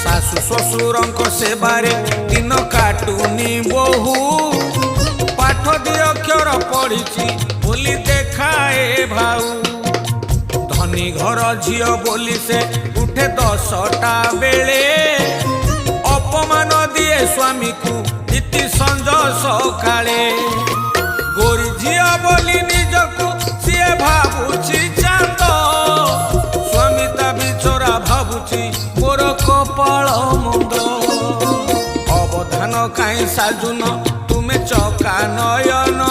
शाशु शशुरंक सेबारे दिन काटुनी बहु पाठ दी अक्षर पढ़ी बोली देखाए भाऊ धनी घर झील बोली से उठे 10टा बेले अपमान दिए स्वामी को इति संज सकाळे गोरी झील बोली निजको सी भावुची चांद स्वामी ता बिचरा भावुची मोर कपाल मुंड अवधान काई साजुन तुमे चका नयन